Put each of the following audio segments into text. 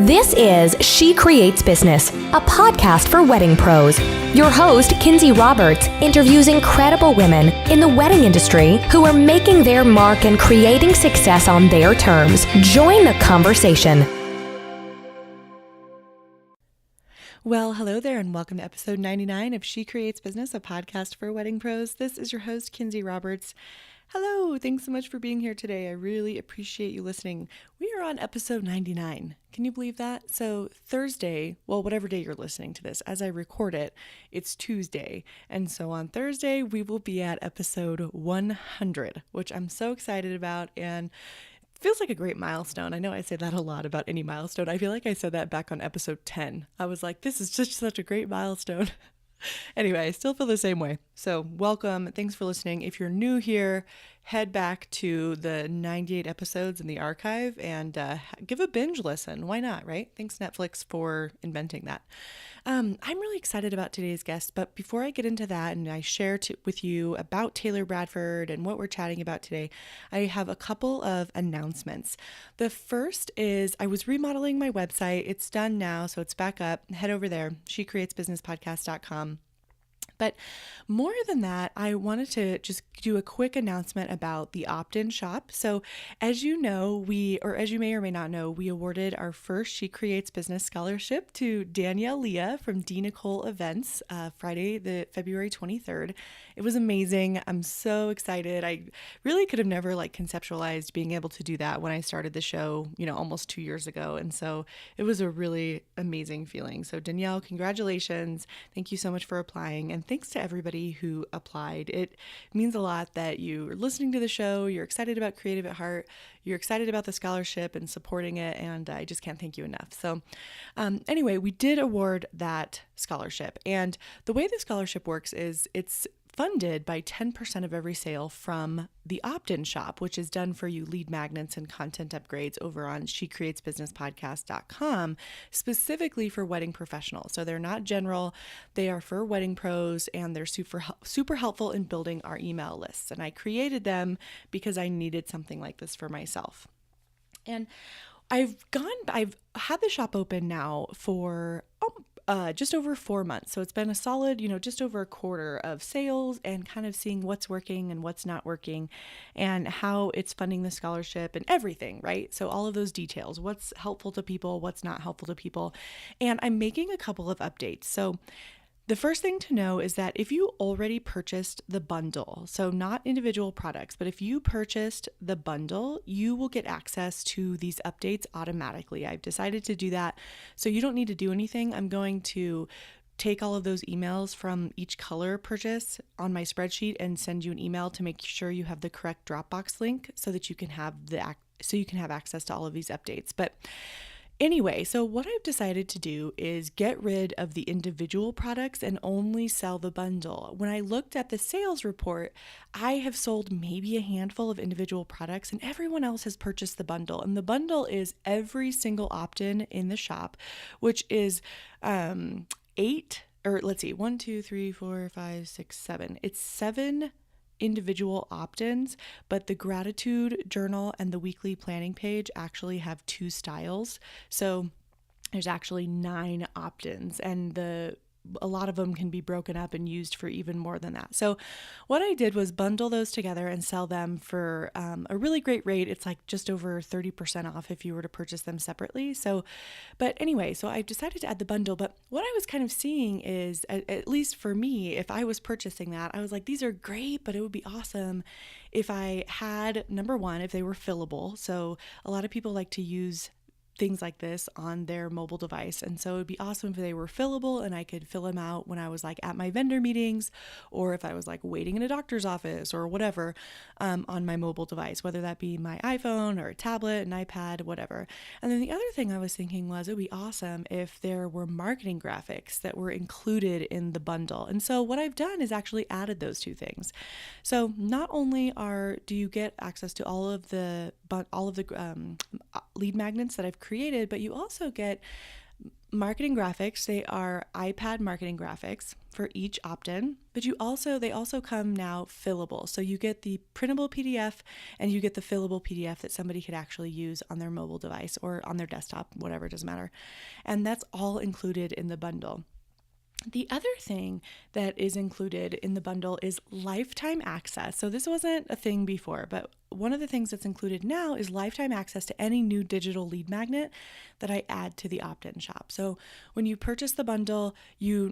This is She Creates Business, a podcast for wedding pros. Your host, Kinsey Roberts, interviews incredible women in the wedding industry who are making their mark and creating success on their terms. Join the conversation. Well, hello there, and welcome to episode 99 of She Creates Business, a podcast for wedding pros. This is your host, Kinsey Roberts. Hello, thanks so much for being here today. I really appreciate you listening. We are on episode 99. Can you believe that? So Thursday, well, whatever day you're listening to this, as I record it, it's Tuesday. And so on Thursday, we will be at episode 100, which I'm so excited about and feels like a great milestone. I know I say that a lot about any milestone. I feel like I said that back on episode 10. I was like, this is just such a great milestone. Anyway, I still feel the same way. So welcome. Thanks for listening. If you're new here, head back to the 98 episodes in the archive and give a binge listen. Why not, right? Thanks, Netflix, for inventing that. I'm really excited about today's guest, but before I get into that and I share with you about Taylor Bradford and what we're chatting about today, I have a couple of announcements. The first is I was remodeling my website. It's done now, so it's back up. Head over there, shecreatesbusinesspodcast.com. But more than that, I wanted to just do a quick announcement about the opt-in shop. So as you know, as you may or may not know, we awarded our first She Creates Business Scholarship to Danielle Lea from Nicole events, Friday, the February 23rd. It was amazing. I'm so excited. I really could have never conceptualized being able to do that when I started the show, almost 2 years ago. And so it was a really amazing feeling. So Danielle, congratulations. Thank you so much for applying. And thanks to everybody who applied. It means a lot that you're listening to the show, you're excited about Creative at Heart, you're excited about the scholarship and supporting it, and I just can't thank you enough. So anyway, we did award that scholarship. And the way the scholarship works is it's funded by 10% of every sale from the opt-in shop, which is done for you lead magnets and content upgrades over on shecreatesbusinesspodcast.com, specifically for wedding professionals. So they're not general, they are for wedding pros, and they're super helpful in building our email lists. And I created them because I needed something like this for myself. And I've had the shop open now for just over 4 months. So it's been a solid, just over a quarter of sales and kind of seeing what's working and what's not working and how it's funding the scholarship and everything, right? So all of those details, what's helpful to people, what's not helpful to people. And I'm making a couple of updates. So the first thing to know is that if you already purchased the bundle, so not individual products, but if you purchased the bundle, you will get access to these updates automatically. I've decided to do that, so you don't need to do anything. I'm going to take all of those emails from each color purchase on my spreadsheet and send you an email to make sure you have the correct Dropbox link so that you can have access to all of these updates. But anyway, so what I've decided to do is get rid of the individual products and only sell the bundle. When I looked at the sales report, I have sold maybe a handful of individual products and everyone else has purchased the bundle. And the bundle is every single opt-in in the shop, which is 1, 2, 3, 4, 5, 6, 7. It's 7 individual opt-ins, but the gratitude journal and the weekly planning page actually have 2 styles. So there's actually 9 opt-ins, and a lot of them can be broken up and used for even more than that. So what I did was bundle those together and sell them for a really great rate. It's just over 30% off if you were to purchase them separately. But anyway, so I decided to add the bundle. But what I was kind of seeing is, at least for me, if I was purchasing that, I was like, these are great, but it would be awesome if I had, number one, if they were fillable. So a lot of people like to use things like this on their mobile device. And so it'd be awesome if they were fillable and I could fill them out when I was at my vendor meetings, or if I was waiting in a doctor's office or whatever, on my mobile device, whether that be my iPhone or a tablet, an iPad, whatever. And then the other thing I was thinking was it'd be awesome if there were marketing graphics that were included in the bundle. And so what I've done is actually added those 2 things. So not only do you get access to all of the lead magnets that I've created, but you also get marketing graphics, they are iPad marketing graphics for each opt-in, but they also come now fillable. So you get the printable PDF and you get the fillable PDF that somebody could actually use on their mobile device or on their desktop, whatever, it doesn't matter. And that's all included in the bundle. The other thing that is included in the bundle is lifetime access. So this wasn't a thing before, but one of the things that's included now is lifetime access to any new digital lead magnet that I add to the opt-in shop. So when you purchase the bundle, you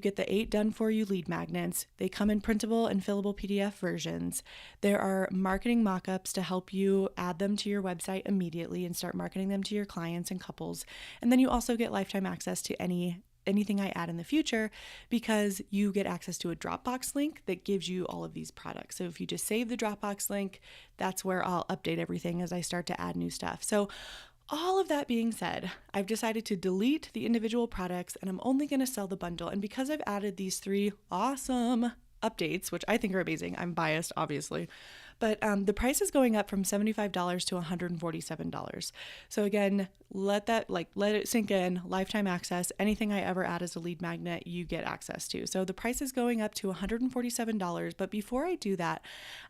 get the 8 done for you lead magnets. They come in printable and fillable PDF versions. There are marketing mockups to help you add them to your website immediately and start marketing them to your clients and couples. And then you also get lifetime access to anything I add in the future, because you get access to a Dropbox link that gives you all of these products. So if you just save the Dropbox link, that's where I'll update everything as I start to add new stuff. So all of that being said, I've decided to delete the individual products and I'm only going to sell the bundle. And because I've added these 3 awesome updates, which I think are amazing, I'm biased, obviously, but the price is going up from $75 to $147. So again, let it sink in. Lifetime access, anything I ever add as a lead magnet, you get access to. So the price is going up to $147. But before I do that,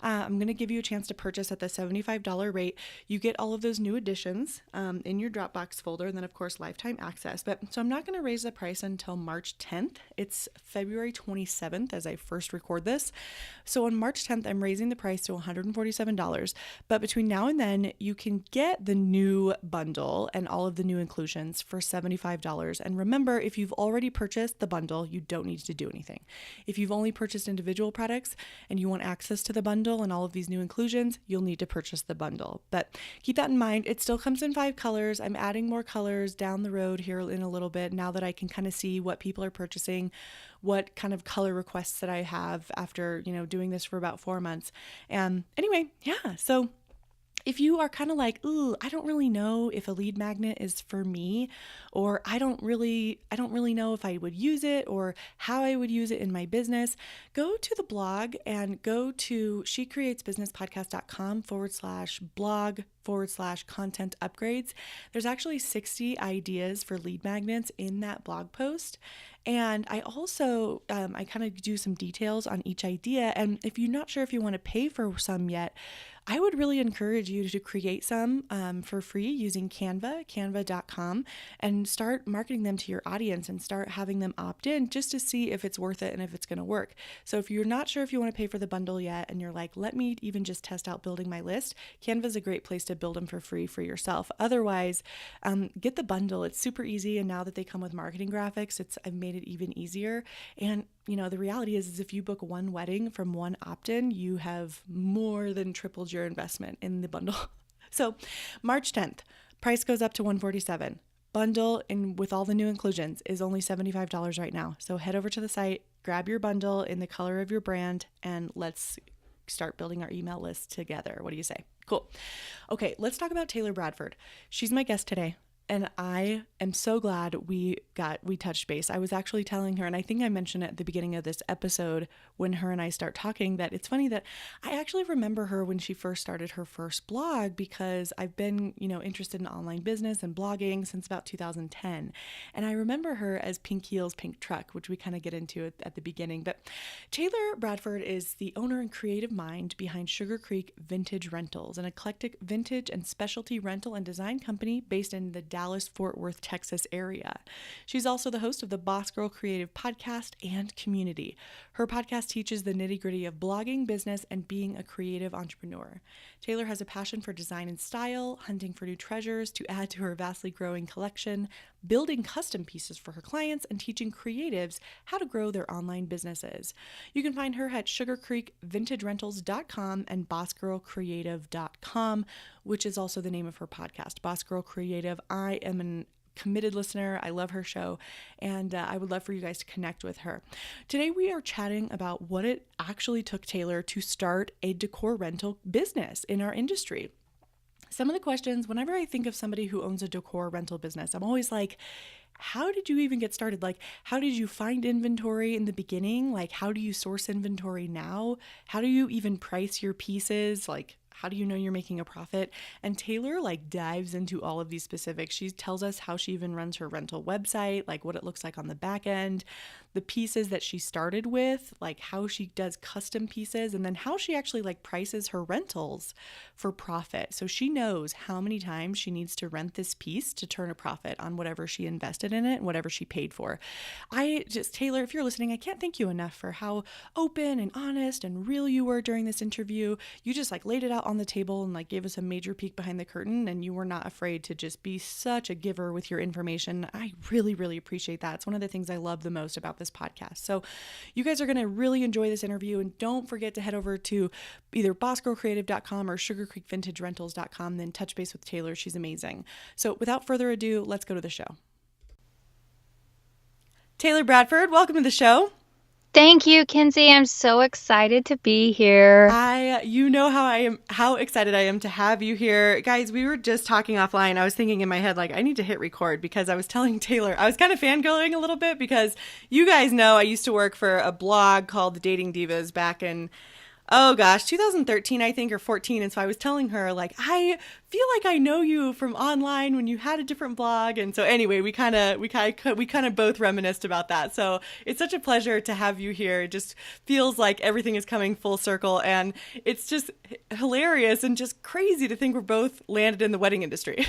I'm going to give you a chance to purchase at the $75 rate. You get all of those new additions in your Dropbox folder, and then of course lifetime access. So I'm not going to raise the price until March 10th. It's February 27th as I first record this. So on March 10th, I'm raising the price to $147. But between now and then, you can get the new bundle and all of the new inclusions for $75. And remember, if you've already purchased the bundle, you don't need to do anything. If you've only purchased individual products and you want access to the bundle and all of these new inclusions, you'll need to purchase the bundle. But keep that in mind. It still comes in 5 colors. I'm adding more colors down the road here in a little bit now that I can kind of see what people are purchasing, what kind of color requests that I have after, doing this for about 4 months. And anyway, yeah, so if you are kind of like, ooh, I don't really know if a lead magnet is for me, or I don't really know if I would use it or how I would use it in my business, go to the blog and go to shecreatesbusinesspodcast.com/blog/content upgrades. There's actually 60 ideas for lead magnets in that blog post. And I also, I kind of do some details on each idea. And if you're not sure if you want to pay for some yet, I would really encourage you to create some for free using canva.com, and start marketing them to your audience and start having them opt in just to see if it's worth it and if it's going to work. So if you're not sure if you want to pay for the bundle yet and you're like, let me even just test out building my list, Canva is a great place to build them for free for yourself. Otherwise, get the bundle. It's super easy. And now that they come with marketing graphics, I've made it even easier. And the reality is if you book one wedding from one opt-in, you have more than tripled your investment in the bundle. So March 10th, price goes up to $147. Bundle with all the new inclusions is only $75 right now. So head over to the site, grab your bundle in the color of your brand, and let's start building our email list together. What do you say? Cool. Okay, let's talk about Taylor Bradford. She's my guest today. And I am so glad we touched base. I was actually telling her, and I think I mentioned it at the beginning of this episode when her and I start talking, that it's funny that I actually remember her when she first started her first blog, because I've been, interested in online business and blogging since about 2010. And I remember her as Pink Heels, Pink Truck, which we kind of get into at the beginning. But Taylor Bradford is the owner and creative mind behind Sugar Creek Vintage Rentals, an eclectic vintage and specialty rental and design company based in the Dallas-Fort Worth, Texas area. She's also the host of the Boss Girl Creative podcast and community. Her podcast teaches the nitty-gritty of blogging, business, and being a creative entrepreneur. Taylor has a passion for design and style, hunting for new treasures to add to her vastly growing collection, building custom pieces for her clients, and teaching creatives how to grow their online businesses. You can find her at sugarcreekvintagerentals.com and bossgirlcreative.com, which is also the name of her podcast, Boss Girl Creative. I am a committed listener. I love her show, and I would love for you guys to connect with her. Today, we are chatting about what it actually took Taylor to start a decor rental business in our industry. Some of the questions, whenever I think of somebody who owns a decor rental business, I'm always like, how did you even get started? Like, how did you find inventory in the beginning? Like, how do you source inventory now? How do you even price your pieces? Like, how do you know you're making a profit? And Taylor like dives into all of these specifics. She tells us how she even runs her rental website, like what it looks like on the back end, the pieces that she started with, like how she does custom pieces, and then how she actually like prices her rentals for profit. So she knows how many times she needs to rent this piece to turn a profit on whatever she invested in it and whatever she paid for. Taylor, if you're listening, I can't thank you enough for how open and honest and real you were during this interview. You just like laid it out on the table and like gave us a major peek behind the curtain, and you were not afraid to just be such a giver with your information. I really, really appreciate that. It's one of the things I love the most about this podcast. So you guys are going to really enjoy this interview, and don't forget to head over to either bossgirlcreative.com or sugarcreekvintagerentals.com, then touch base with Taylor. She's amazing. So without further ado, let's go to the show. Taylor Bradford, welcome to the show. Thank you, Kinsey. I'm so excited to be here. You know how excited I am to have you here. Guys, we were just talking offline. I was thinking in my head, like, I need to hit record, because I was telling Taylor, I was kind of fangirling a little bit, because you guys know I used to work for a blog called The Dating Divas back in 2013, I think, or 14. And so I was telling her, like, I feel like I know you from online when you had a different blog. And so anyway, we kind of both reminisced about that. So it's such a pleasure to have you here. It just feels like everything is coming full circle, and it's just hilarious and just crazy to think we're both landed in the wedding industry.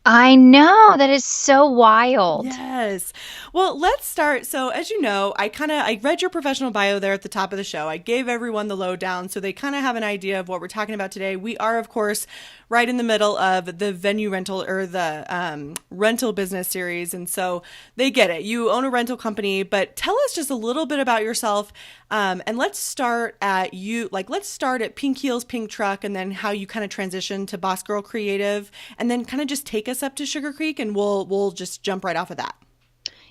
I know, that is so wild. Yes. Well, let's start. So as you know, I read your professional bio there at the top of the show. I gave everyone the lowdown, so they kind of have an idea of what we're talking about today. We are, of course, right in the middle of the venue rental, or the rental business series. And so they get it. You own a rental company, but tell us just a little bit about yourself. And let's start at Pink Heels, Pink Truck, and then how you kind of transition to Boss Girl Creative, and then kind of just take us up to Sugar Creek, and we'll just jump right off of that.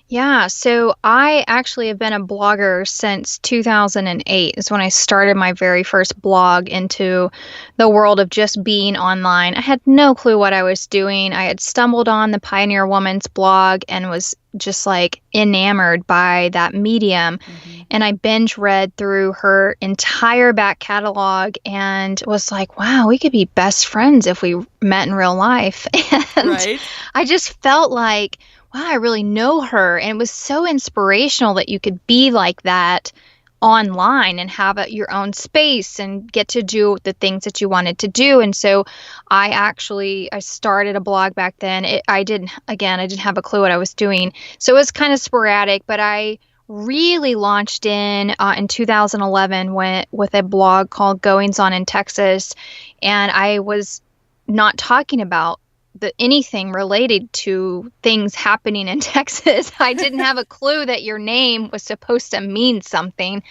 Yeah, so I actually have been a blogger since 2008 is when I started my very first blog into the world of just being online. I had no clue what I was doing. I had stumbled on the Pioneer Woman's blog and was just like enamored by that medium. Mm-hmm. And I binge read through her entire back catalog and was like, wow, we could be best friends if we met in real life. And right. I just felt like, wow, I really know her. And it was so inspirational that you could be like that online and have your own space and get to do the things that you wanted to do. And so I started a blog back then. I didn't have a clue what I was doing. So it was kind of sporadic, but I really launched in 2011 with a blog called Goings On in Texas. And I was not talking about anything related to things happening in Texas. I didn't have a clue that your name was supposed to mean something.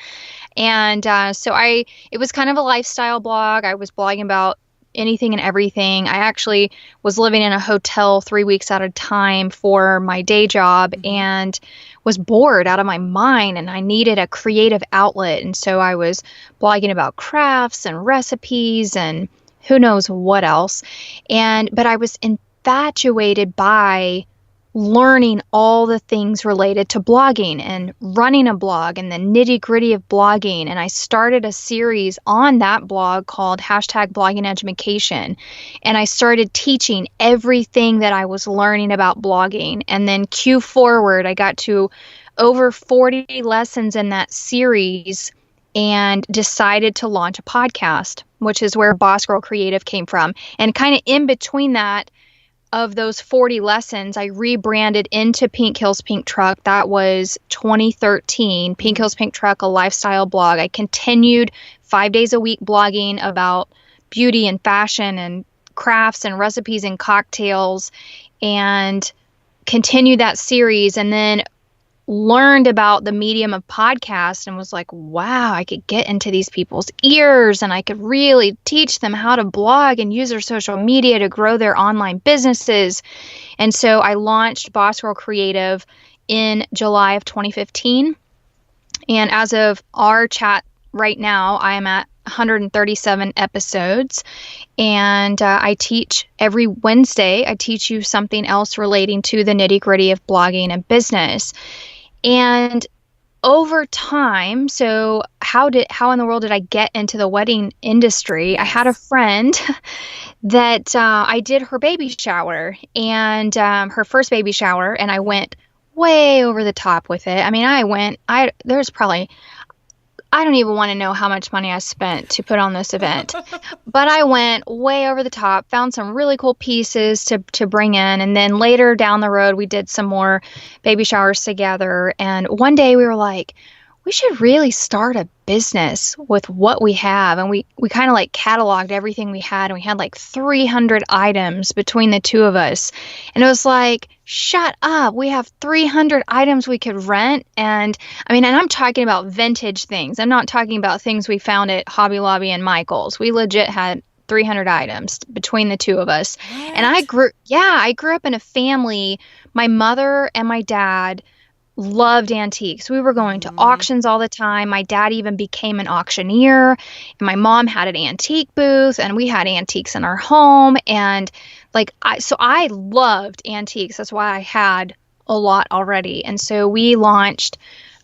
And so it was kind of a lifestyle blog. I was blogging about anything and everything. I actually was living in a hotel 3 weeks at a time for my day job, and was bored out of my mind, and I needed a creative outlet. And so I was blogging about crafts and recipes and who knows what else. But I was infatuated by learning all the things related to blogging and running a blog and the nitty-gritty of blogging. And I started a series on that blog called #BloggingEducation. And I started teaching everything that I was learning about blogging. And then cue forward, I got to over 40 lessons in that series and decided to launch a podcast, which is where Boss Girl Creative came from. And kind of in between that, of those 40 lessons, I rebranded into Pink Heels, Pink Truck. That was 2013. Pink Heels, Pink Truck, a lifestyle blog. I continued 5 days a week blogging about beauty and fashion and crafts and recipes and cocktails, and continued that series. And then learned about the medium of podcast and was like, wow, I could get into these people's ears and I could really teach them how to blog and use their social media to grow their online businesses. And so I launched Boss Girl Creative in July of 2015. And as of our chat right now, I am at 137 episodes, and I teach every Wednesday. I teach you something else relating to the nitty-gritty of blogging and business. And over time, so how in the world did I get into the wedding industry? I had a friend that I did her baby shower and her first baby shower, and I went way over the top with it. I mean, there's probably, I don't even want to know how much money I spent to put on this event, but I went way over the top, found some really cool pieces to bring in. And then later down the road, we did some more baby showers together. And one day we were like, we should really start a business with what we have. And we kind of like cataloged everything we had. And we had like 300 items between the two of us. And it was like, shut up. We have 300 items we could rent. And I mean, and I'm talking about vintage things. I'm not talking about things we found at Hobby Lobby and Michael's. We legit had 300 items between the two of us. What? And I grew up in a family. My mother and my dad loved antiques. We were going to auctions all the time. My dad even became an auctioneer, and my mom had an antique booth, and we had antiques in our home. And like, I loved antiques. That's why I had a lot already. And so we launched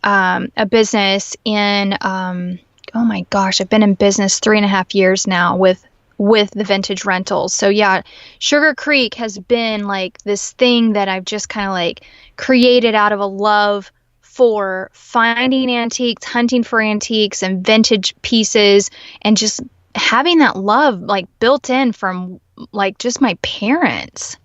a business in, oh my gosh, I've been in business 3.5 years now with the vintage rentals. So yeah, Sugar Creek has been like this thing that I've just kind of like created out of a love for finding antiques, hunting for antiques and vintage pieces, and just having that love like built in from like just my parents.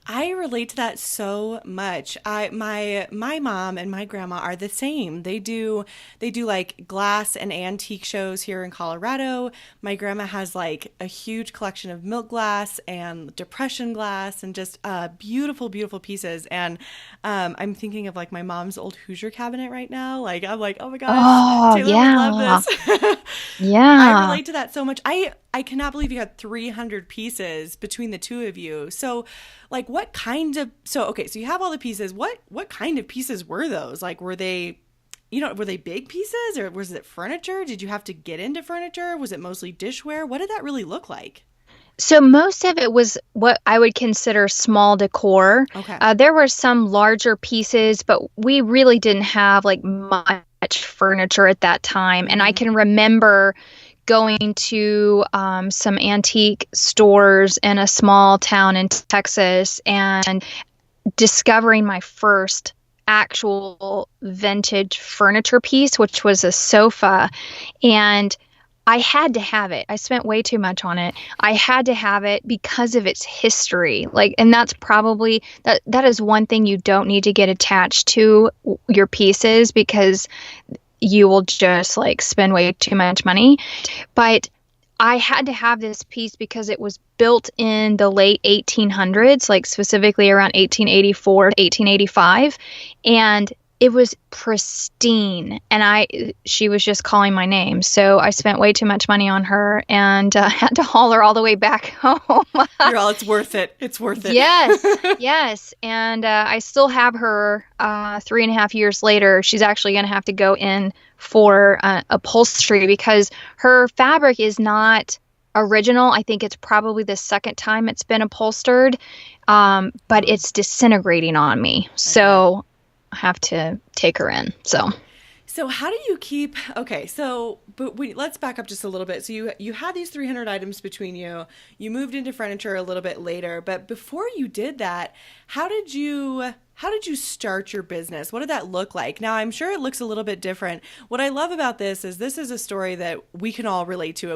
I relate to that so much. My mom and my grandma are the same. They do like glass and antique shows here in Colorado. My grandma has like a huge collection of milk glass and depression glass and just beautiful, beautiful pieces. And I'm thinking of like my mom's old Hoosier cabinet right now. Like I'm like, oh my gosh, Taylor would love this. Yeah. I relate to that so much. I cannot believe you had 300 pieces between the two of you. So like so you have all the pieces. What kind of pieces were those? Like, were they big pieces, or was it furniture? Did you have to get into furniture? Was it mostly dishware? What did that really look like? So most of it was what I would consider small decor. Okay. There were some larger pieces, but we really didn't have like much furniture at that time. And I can remember going to some antique stores in a small town in Texas and discovering my first actual vintage furniture piece, which was a sofa. And I had to have it. I spent way too much on it. I had to have it because of its history. Like, and that's probably that is one thing you don't need to get attached to your pieces, because you will just like spend way too much money. But I had to have this piece because it was built in the late 1800s, like specifically around 1884 to 1885. And it was pristine. And she was just calling my name. So I spent way too much money on her and had to haul her all the way back home. It's worth it. It's worth it. Yes. And I still have her 3.5 years later. She's actually going to have to go in for upholstery because her fabric is not original. I think it's probably the second time it's been upholstered, but it's disintegrating on me. Okay. So I have to take her in. So how do you keep, let's back up just a little bit. So you had these 300 items between you. You moved into furniture a little bit later, but before you did that, how did you start your business? What did that look like? Now, I'm sure it looks a little bit different. What I love about this is a story that we can all relate to.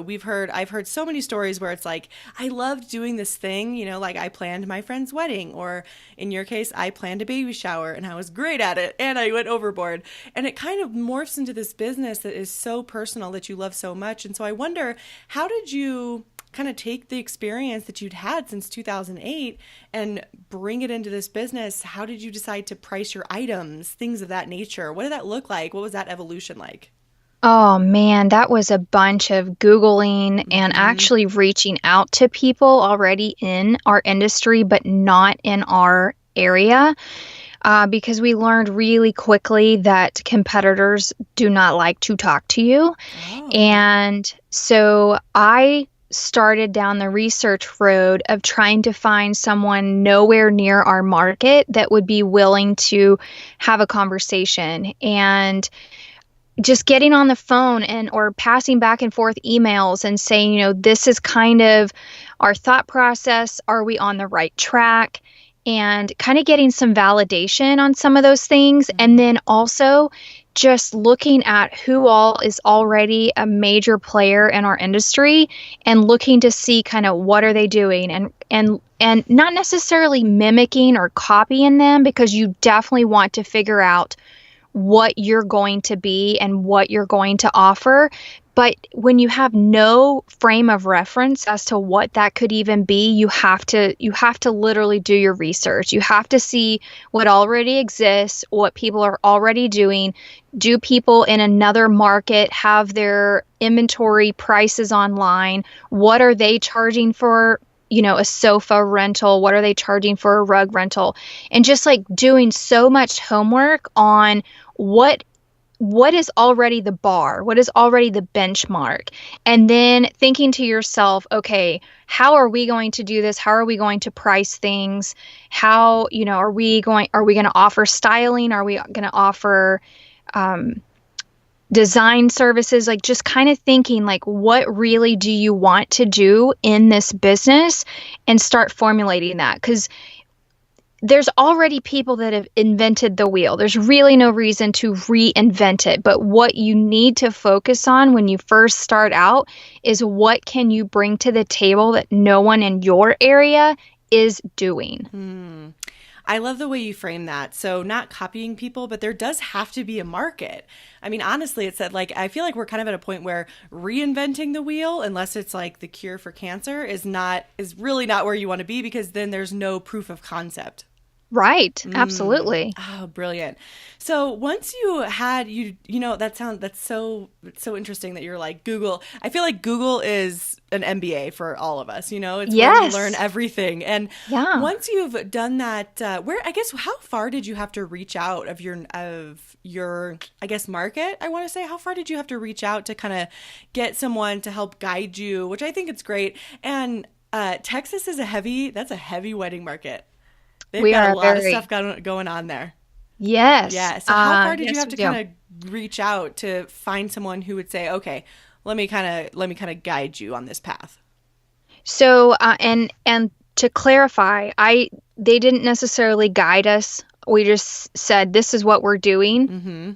I've heard so many stories where it's like, I loved doing this thing, like I planned my friend's wedding, or in your case, I planned a baby shower and I was great at it and I went overboard. And it kind of morphs into this business that is so personal that you love so much. And so I wonder, how did you kind of take the experience that you'd had since 2008 and bring it into this business? How did you decide to price your items, things of that nature? What did that look like? What was that evolution like? Oh man, that was a bunch of Googling and actually reaching out to people already in our industry, but not in our area. Because we learned really quickly that competitors do not like to talk to you. Oh. And so I started down the research road of trying to find someone nowhere near our market that would be willing to have a conversation, and just getting on the phone and or passing back and forth emails and saying, this is kind of our thought process. Are we on the right track? And kind of getting some validation on some of those things. And then also just looking at who all is already a major player in our industry and looking to see kind of what are they doing, and not necessarily mimicking or copying them, because you definitely want to figure out what you're going to be and what you're going to offer. But when you have no frame of reference as to what that could even be, you have to literally do your research. You have to see what already exists, what people are already doing. Do people in another market have their inventory prices online? What are they charging for, a sofa rental? What are they charging for a rug rental? And just like doing so much homework on what is already the bar, what is already the benchmark, and then thinking to yourself, okay, how are we going to do this? How are we going to price things? How, are we going to offer styling? Are we going to offer design services? Like, just kind of thinking like, what really do you want to do in this business, and start formulating that, because there's already people that have invented the wheel. There's really no reason to reinvent it. But what you need to focus on when you first start out is what can you bring to the table that no one in your area is doing. I love the way you frame that. So not copying people, but there does have to be a market. I mean, honestly, it's that, like, I feel like we're kind of at a point where reinventing the wheel, unless it's like the cure for cancer, is really not where you want to be, because then there's no proof of concept. Right. Absolutely. Oh, brilliant. So once you had, that's so interesting that you're like Google. I feel like Google is an MBA for all of us, it's where you learn everything. And once you've done that, how far did you have to reach out of your, I guess, market? I want to say, how far did you have to reach out to kind of get someone to help guide you, which I think it's great. And Texas is a heavy wedding market. They've got a lot of stuff going on there. Yes. Yeah. So how far did you have to kind of reach out to find someone who would say, okay, let me kind of guide you on this path? So, and to clarify, they didn't necessarily guide us. We just said, this is what we're doing. Mm-hmm.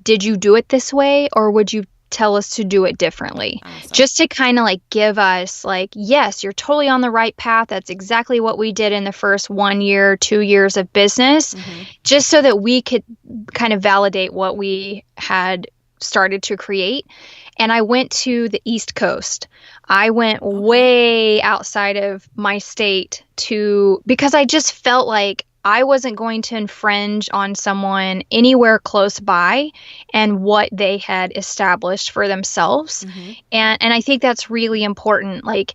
Did you do it this way, or would you tell us to do it differently? Awesome. Just to kind of like give us like, yes, you're totally on the right path. That's exactly what we did in the first 1 year, 2 years of business, just so that we could kind of validate what we had started to create. And I went to the East Coast. I went way outside of my state because I just felt like I wasn't going to infringe on someone anywhere close by and what they had established for themselves. And I think that's really important. Like,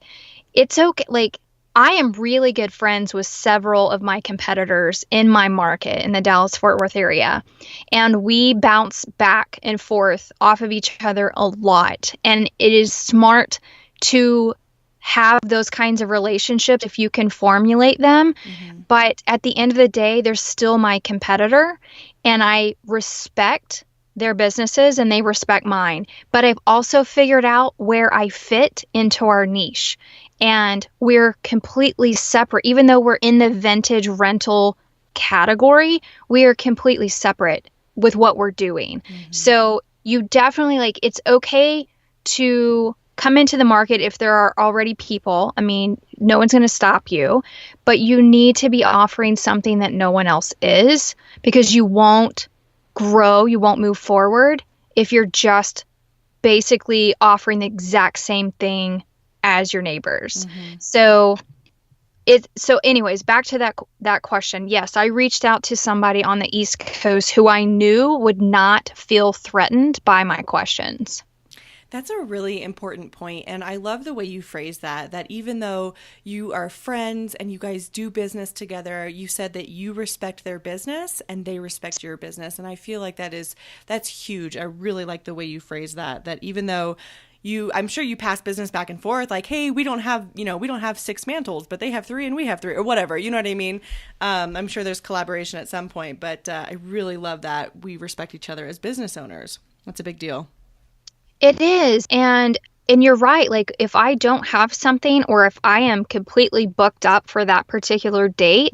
it's okay. Like, I am really good friends with several of my competitors in my market in the Dallas-Fort Worth area. And we bounce back and forth off of each other a lot. And it is smart to have those kinds of relationships if you can formulate them. But at the end of the day, they're still my competitor, and I respect their businesses and they respect mine. But I've also figured out where I fit into our niche, and we're completely separate. Even though we're in the vintage rental category, we are completely separate with what we're doing. So you definitely, it's okay to come into the market if there are already people. I mean, no one's going to stop you, but you need to be offering something that no one else is, because you won't grow, you won't move forward if you're just basically offering the exact same thing as your neighbors. So anyways, back to that question. Yes, I reached out to somebody on the East Coast who I knew would not feel threatened by my questions. That's a really important point. And I love the way you phrase that even though you are friends and you guys do business together, you said that you respect their business and they respect your business. And I feel like that's huge. I really like the way you phrase that even though I'm sure you pass business back and forth, like, hey, we don't have 6 mantles, but they have 3 and we have 3, or whatever. You know what I mean? I'm sure there's collaboration at some point, but I really love that we respect each other as business owners. That's a big deal. It is. And you're right. Like if I don't have something, or if I am completely booked up for that particular date,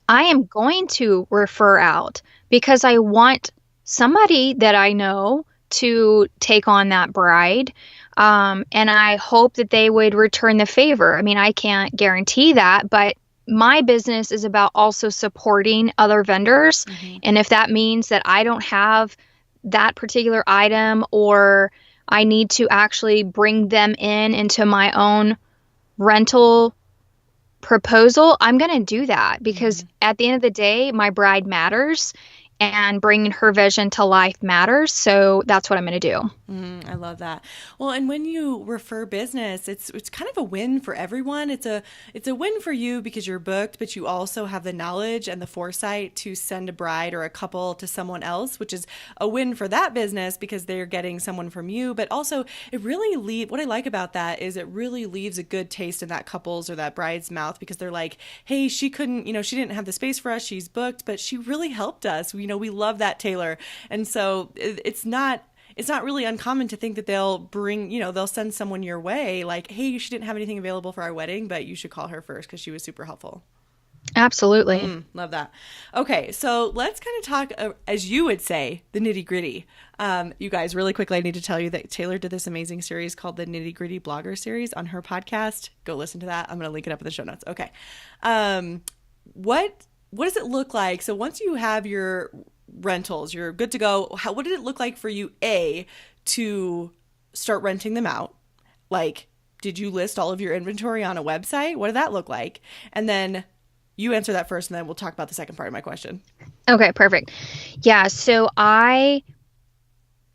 I am going to refer out because I want somebody that I know to take on that bride. And I hope that they would return the favor. I mean, I can't guarantee that, but my business is about also supporting other vendors. And if that means that I don't have that particular item, or I need to actually bring them into my own rental proposal, I'm going to do that, because at the end of the day, my bride matters and bringing her vision to life matters. So that's what I'm going to do. I love that. Well, and when you refer business, it's kind of a win for everyone. It's a win for you because you're booked, but you also have the knowledge and the foresight to send a bride or a couple to someone else, which is a win for that business because they're getting someone from you. But also, what I like about that is it really leaves a good taste in that couple's or that bride's mouth, because they're like, hey, she couldn't, she didn't have the space for us. She's booked, but she really helped us. We love that Taylor. And so it's not really uncommon to think that they'll send someone your way like, hey, she didn't have anything available for our wedding, but you should call her first because she was super helpful. Absolutely. Love that. Okay, so let's kind of talk, as you would say, the nitty gritty. You guys, really quickly, I need to tell you that Taylor did this amazing series called the Nitty Gritty Blogger Series on her podcast. Go listen to that. I'm going to link it up in the show notes. Okay. What does it look like? So once you have your rentals, you're good to go. What did it look like for you, to start renting them out? Like, did you list all of your inventory on a website? What did that look like? And then you answer that first, and then we'll talk about the second part of my question. Okay, perfect. Yeah, so I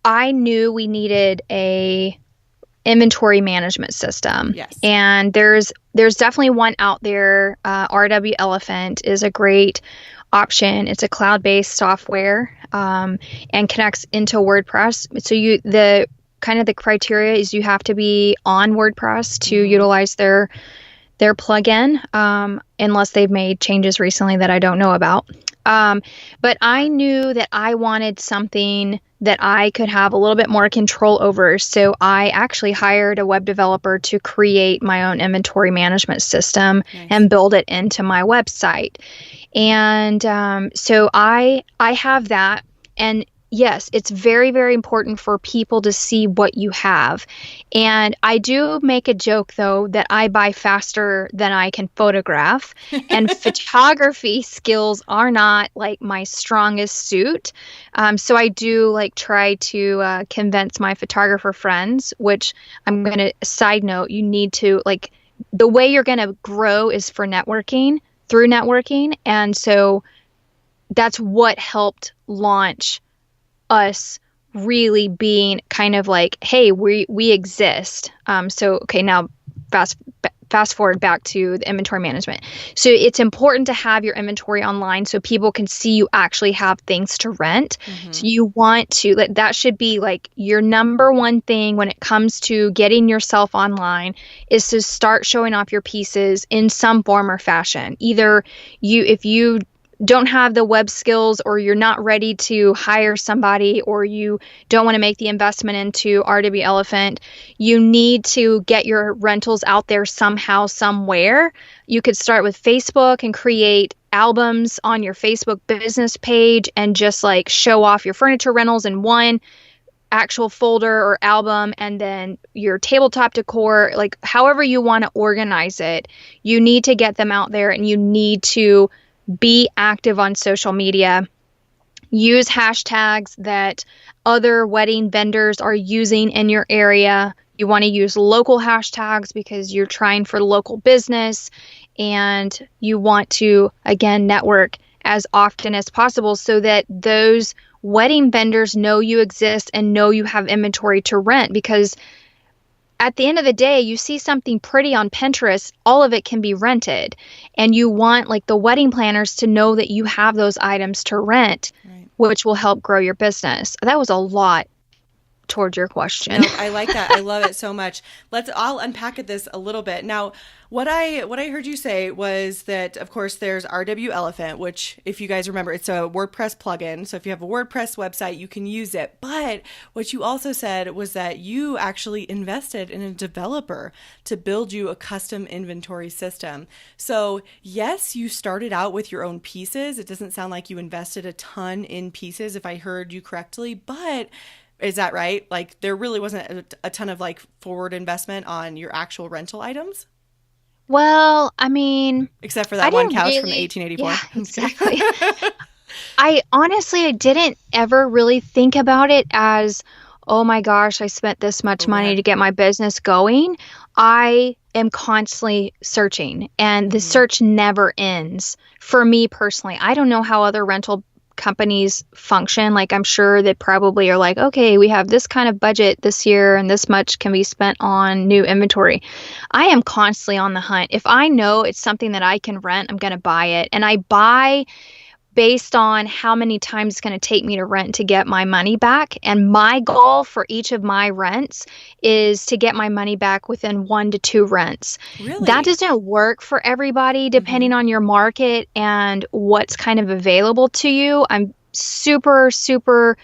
knew we needed a inventory management system. Yes. And there's definitely one out there. RW Elephant is a great option. It's a cloud-based software and connects into WordPress. So the criteria is you have to be on WordPress to utilize their plugin, unless they've made changes recently that I don't know about. But I knew that I wanted something that I could have a little bit more control over. So I actually hired a web developer to create my own inventory management system and build it into my website. And so I have that. And yes, it's very, very important for people to see what you have. And I do make a joke, though, that I buy faster than I can photograph. And photography skills are not like my strongest suit. So I do try to convince my photographer friends, which I'm going to side note, you need to the way you're going to grow is through networking. And so that's what helped launch us really being kind of like, hey, we exist. So, okay, now fast forward back to the inventory management. So it's important to have your inventory online so people can see you actually have things to rent. So you want to, that should be your number one thing when it comes to getting yourself online, is to start showing off your pieces in some form or fashion. Either if you don't have the web skills, or you're not ready to hire somebody, or you don't want to make the investment into RW Elephant, you need to get your rentals out there somehow, somewhere. You could start with Facebook and create albums on your Facebook business page and just show off your furniture rentals in one actual folder or album, and then your tabletop decor, however you want to organize it. You need to get them out there, and you need to be active on social media. Use hashtags that other wedding vendors are using in your area. You want to use local hashtags because you're trying for local business, and you want to, again, network as often as possible so that those wedding vendors know you exist and know you have inventory to rent. Because at the end of the day, you see something pretty on Pinterest, all of it can be rented. And you want the wedding planners to know that you have those items to rent, which will help grow your business. That was a lot towards your question. No, I like that. I love it so much. I'll unpack this a little bit. Now, what I heard you say was that, of course, there's RW Elephant, which, if you guys remember, it's a WordPress plugin. So if you have a WordPress website, you can use it. But what you also said was that you actually invested in a developer to build you a custom inventory system. So yes, you started out with your own pieces. It doesn't sound like you invested a ton in pieces, if I heard you correctly, but is that right? Like, there really wasn't a ton of like forward investment on your actual rental items? Well, I mean, Except for that one couch really, from the 1884. Yeah, exactly. I didn't ever really think about it as, oh my gosh, I spent this much money to get my business going. I am constantly searching, and the search never ends. For me personally, I don't know how other rental companies function. Like, I'm sure they probably are like, okay, we have this kind of budget this year and this much can be spent on new inventory. I am constantly on the hunt. If I know it's something that I can rent, I'm going to buy it. And I buy based on how many times it's going to take me to rent to get my money back. And my goal for each of my rents is to get my money back within 1 to 2 rents. Really? That doesn't work for everybody, depending on your market and what's kind of available to you. I'm super, super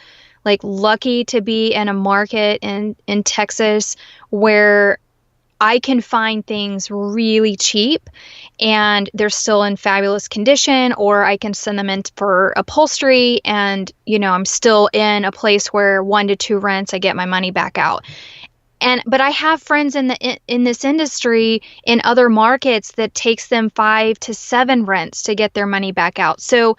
like lucky to be in a market in Texas where I can find things really cheap and they're still in fabulous condition, or I can send them in for upholstery and, I'm still in a place where 1 to 2 rents, I get my money back out. But I have friends in this industry in other markets that takes them 5 to 7 rents to get their money back out. So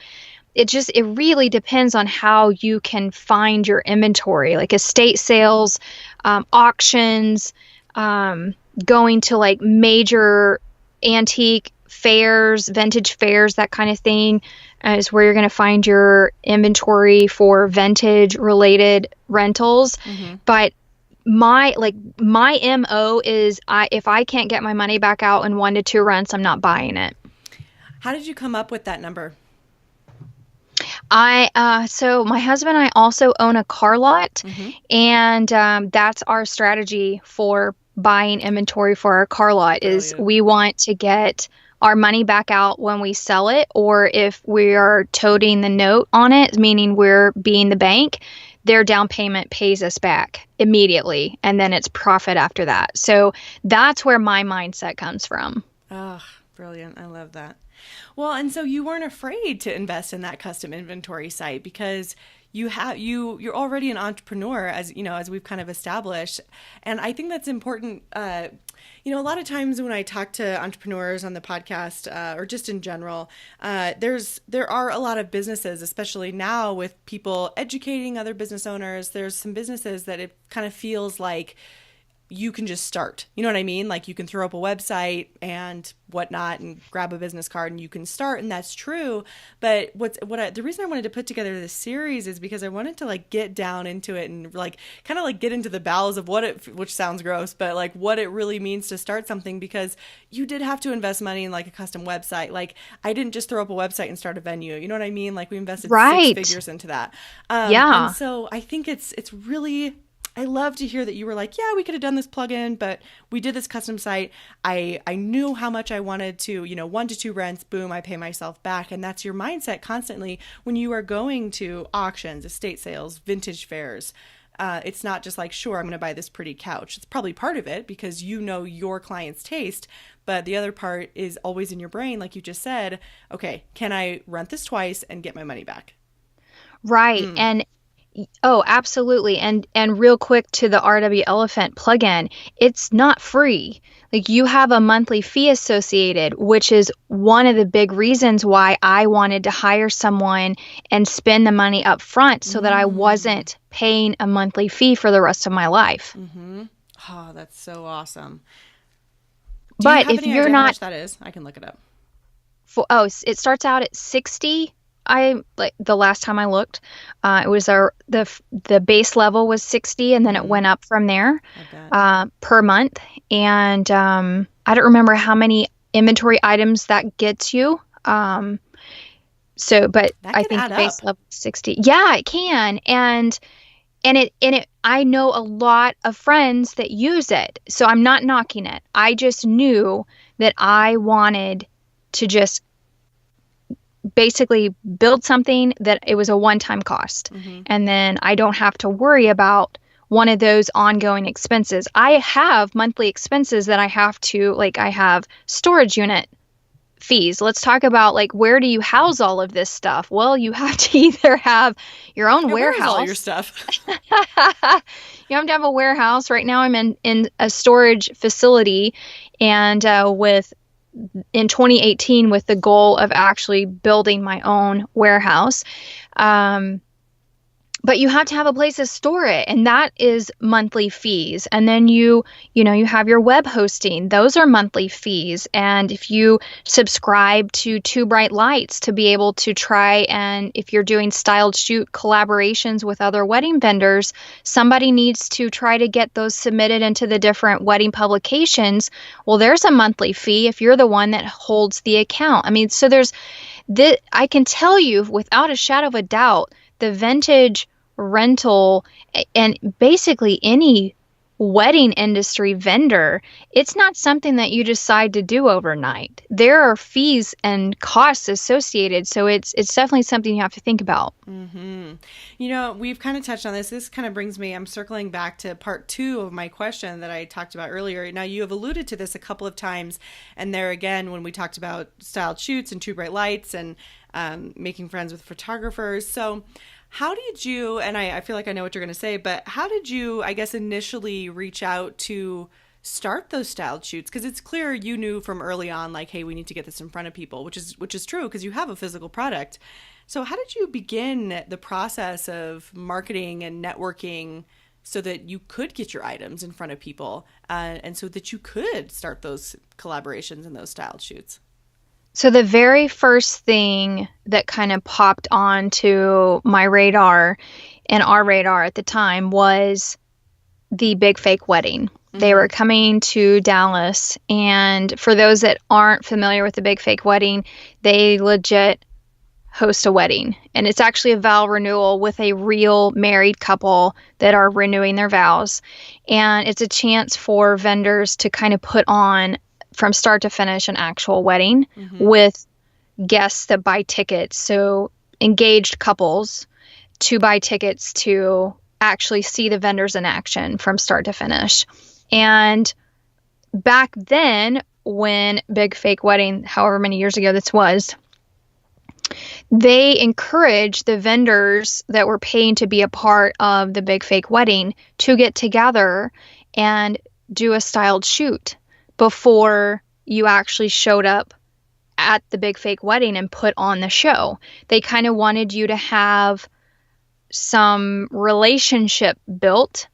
it really depends on how you can find your inventory, like estate sales, auctions, going to like major antique fairs, vintage fairs, that kind of thing is where you're going to find your inventory for vintage related rentals. But my MO is if I can't get my money back out in 1 to 2 rents, I'm not buying it. How did you come up with that number? So my husband and I also own a car lot, and that's our strategy for buying inventory for our car lot is we want to get our money back out when we sell it, or if we are toting the note on it, meaning we're being the bank, their down payment pays us back immediately, and then it's profit after that. So that's where my mindset comes from. Oh, brilliant. I love that. Well, and so you weren't afraid to invest in that custom inventory site because you're already an entrepreneur, as we've kind of established. And I think that's important. A lot of times when I talk to entrepreneurs on the podcast, or just in general, there are a lot of businesses, especially now with people educating other business owners. There's some businesses that it kind of feels like you can just start. You know what I mean? Like, you can throw up a website and whatnot and grab a business card and you can start, and that's true. But the reason I wanted to put together this series is because I wanted to like get down into it and like kind of like get into the bowels of which sounds gross, but like what it really means to start something, because you did have to invest money in like a custom website. Like, I didn't just throw up a website and start a venue. You know what I mean? Like, we invested 6 figures into that. And so I think it's really, I love to hear that you were like, yeah, we could have done this plugin, but we did this custom site. I knew how much I wanted to, 1 to 2 rents, boom, I pay myself back. And that's your mindset constantly when you are going to auctions, estate sales, vintage fairs. It's not just like, sure, I'm going to buy this pretty couch. It's probably part of it because you know your client's taste, but the other part is always in your brain, like you just said, okay, can I rent this twice and get my money back? Right. And oh, absolutely. And real quick to the RW Elephant plugin, it's not free. Like, you have a monthly fee associated, which is one of the big reasons why I wanted to hire someone and spend the money up front so that I wasn't paying a monthly fee for the rest of my life. Oh, that's so awesome. But if you're not, how much that is, I can look it up. It starts out at 60. The last time I looked, it was the base level was 60, and then it went up from there per month. And I don't remember how many inventory items that gets you. But I think the base level is 60. Yeah, it can. And I know a lot of friends that use it, so I'm not knocking it. I just knew that I wanted to just basically build something that it was a one-time cost. And then I don't have to worry about one of those ongoing expenses. I have monthly expenses that I have to, like, I have storage unit fees. Let's talk about, like, where do you house all of this stuff? Well, you have to either have your own warehouse. Where's all your stuff? You have to have a warehouse. Right now I'm in a storage facility, and in 2018 with the goal of actually building my own warehouse. But you have to have a place to store it, and that is monthly fees. And then you have your web hosting. Those are monthly fees. And if you subscribe to Too Bright Lights to be able to try, and if you're doing styled shoot collaborations with other wedding vendors, somebody needs to try to get those submitted into the different wedding publications. Well, there's a monthly fee if you're the one that holds the account. I mean, so I can tell you without a shadow of a doubt, the vintage rental and basically any wedding industry vendor, it's not something that you decide to do overnight. There are fees and costs associated, so it's definitely something you have to think about. We've kind of touched on this. This kind of brings me, I'm circling back to part 2 of my question that I talked about earlier. Now, you have alluded to this a couple of times, and there again, when we talked about styled shoots and Too Bright Lights and making friends with photographers. So how did you, and I feel like I know what you're going to say, but how did you, I guess, initially reach out to start those styled shoots? Because it's clear you knew from early on, like, hey, we need to get this in front of people, which is true because you have a physical product. So how did you begin the process of marketing and networking so that you could get your items in front of people and so that you could start those collaborations and those styled shoots? So the very first thing that kind of popped onto my radar and our radar at the time was the Big Fake Wedding. They were coming to Dallas, and for those that aren't familiar with the Big Fake Wedding, they legit host a wedding. And it's actually a vow renewal with a real married couple that are renewing their vows. And it's a chance for vendors to kind of put on, from start to finish, an actual wedding with guests that buy tickets. So engaged couples to buy tickets to actually see the vendors in action from start to finish. And back then, when Big Fake Wedding, however many years ago this was, they encouraged the vendors that were paying to be a part of the Big Fake Wedding to get together and do a styled shoot before you actually showed up at the Big Fake Wedding and put on the show. They kind of wanted you to have some relationship built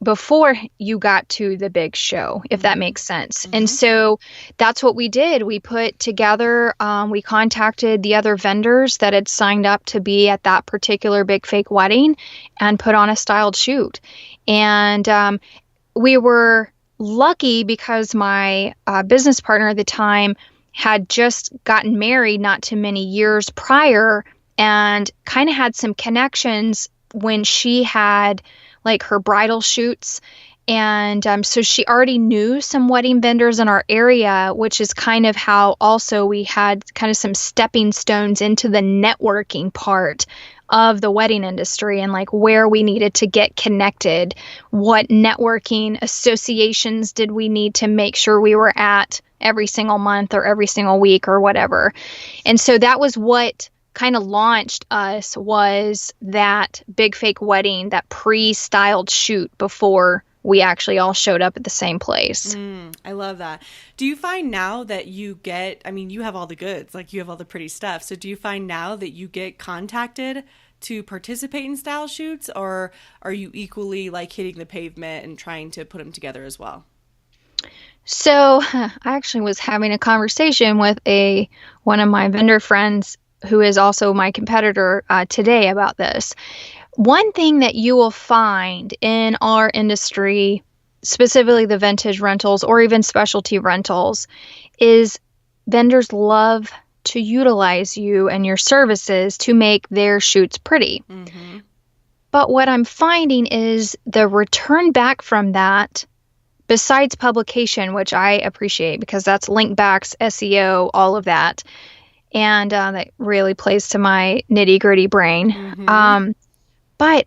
before you got to the big show, if that makes sense. And so that's what we did. We put together, we contacted the other vendors that had signed up to be at that particular Big Fake Wedding and put on a styled shoot. And we were lucky because my business partner at the time had just gotten married not too many years prior and kind of had some connections when she had like her bridal shoots. And so she already knew some wedding vendors in our area, which is kind of how also we had kind of some stepping stones into the networking part of the wedding industry and like where we needed to get connected, what networking associations did we need to make sure we were at every single month or every single week or whatever. And so that was what kind of launched us, was that Big Fake Wedding, that pre-styled shoot before we actually all showed up at the same place. I love that. Do you find now that you get, I mean, you have all the goods, like you have all the pretty stuff. So do you find now that you get contacted to participate in style shoots, or are you equally like hitting the pavement and trying to put them together as well? So I actually was having a conversation with one of my vendor friends who is also my competitor today about this. One thing that you will find in our industry, specifically the vintage rentals or even specialty rentals, is vendors love to utilize you and your services to make their shoots pretty. But what I'm finding is the return back from that, besides publication, which I appreciate because that's link backs, SEO, all of that. And that really plays to my nitty gritty brain. Mm-hmm. But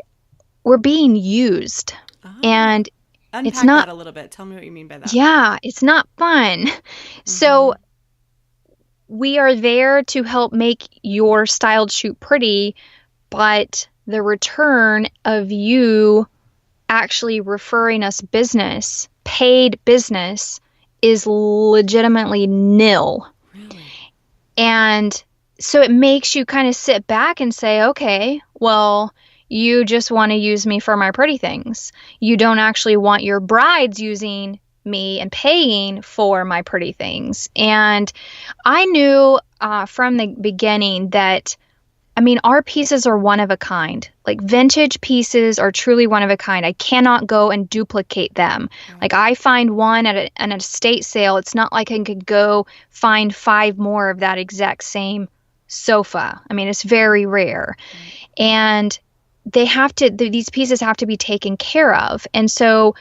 we're being used. And Unpack it's not that a little bit. Tell me what you mean by that. Yeah, it's not fun. So we are there to help make your styled shoot pretty, but the return of you actually referring us business, paid business, is legitimately nil. Really? And so it makes you kind of sit back and say, okay, well, you just want to use me for my pretty things. You don't actually want your brides using me and paying for my pretty things. And I knew from the beginning that, I mean, our pieces are one of a kind. Like vintage pieces are truly one of a kind. I cannot go and duplicate them. Like I find one at an estate sale. It's not like I could go find 5 more of that exact same sofa. I mean, it's very rare. And these pieces have to be taken care of. And so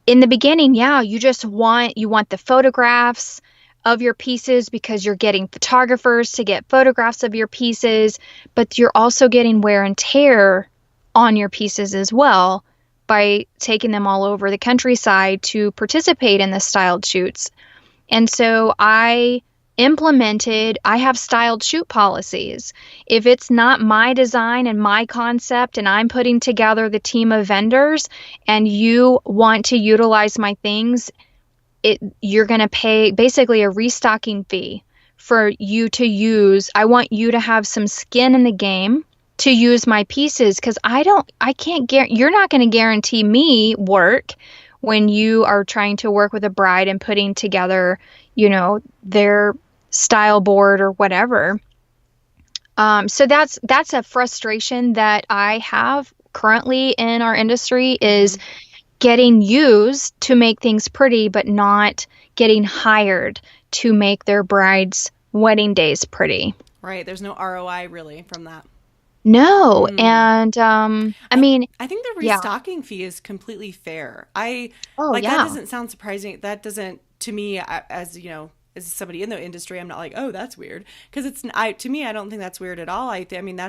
in the beginning, you want the photographs of your pieces because you're getting photographers to get photographs of your pieces, but you're also getting wear and tear on your pieces as well by taking them all over the countryside to participate in the styled shoots. And so I have styled shoot policies. If it's not my design and my concept and I'm putting together the team of vendors and you want to utilize my things, you're going to pay basically a restocking fee for you to use. I want you to have some skin in the game to use my pieces because you're not going to guarantee me work when you are trying to work with a bride and putting together, their style board or whatever. So that's a frustration that I have currently in our industry is getting used to make things pretty, but not getting hired to make their bride's wedding days pretty. Right. There's no ROI really from that. No. And I mean, I think the restocking fee is completely fair. That doesn't sound surprising. That doesn't, to me, as somebody in the industry, I'm not like, oh, that's weird. Because to me, I don't think that's weird at all. I mean,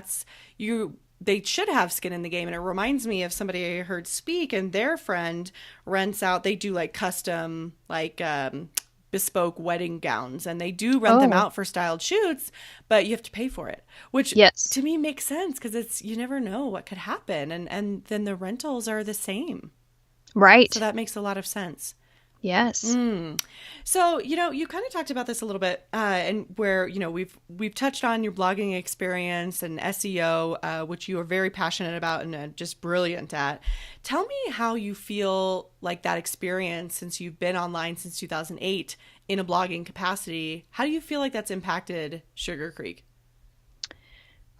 they should have skin in the game. And it reminds me of somebody I heard speak and their friend rents out, they do like custom, like bespoke wedding gowns, and they do rent them out for styled shoots, but you have to pay for it, which to me makes sense because you never know what could happen. And then the rentals are the same. Right. So that makes a lot of sense. Yes. So, you kind of talked about this a little bit, and where, we've touched on your blogging experience and SEO, which you are very passionate about and just brilliant at. Tell me how you feel like that experience, since you've been online since 2008 in a blogging capacity, how do you feel like that's impacted Sugar Creek?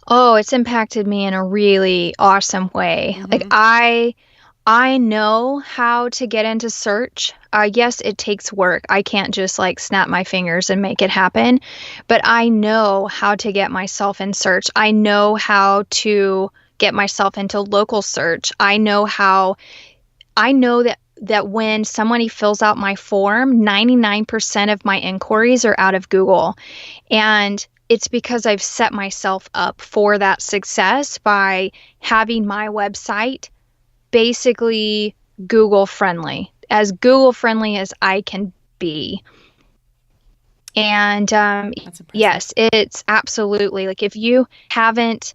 Oh, it's impacted me in a really awesome way. Like I know how to get into search. Yes, it takes work. I can't just like snap my fingers and make it happen, but I know how to get myself in search. I know how to get myself into local search. I know that when somebody fills out my form, 99% of my inquiries are out of Google. And it's because I've set myself up for that success by having my website basically Google friendly as I can be. And yes, it's absolutely like if you haven't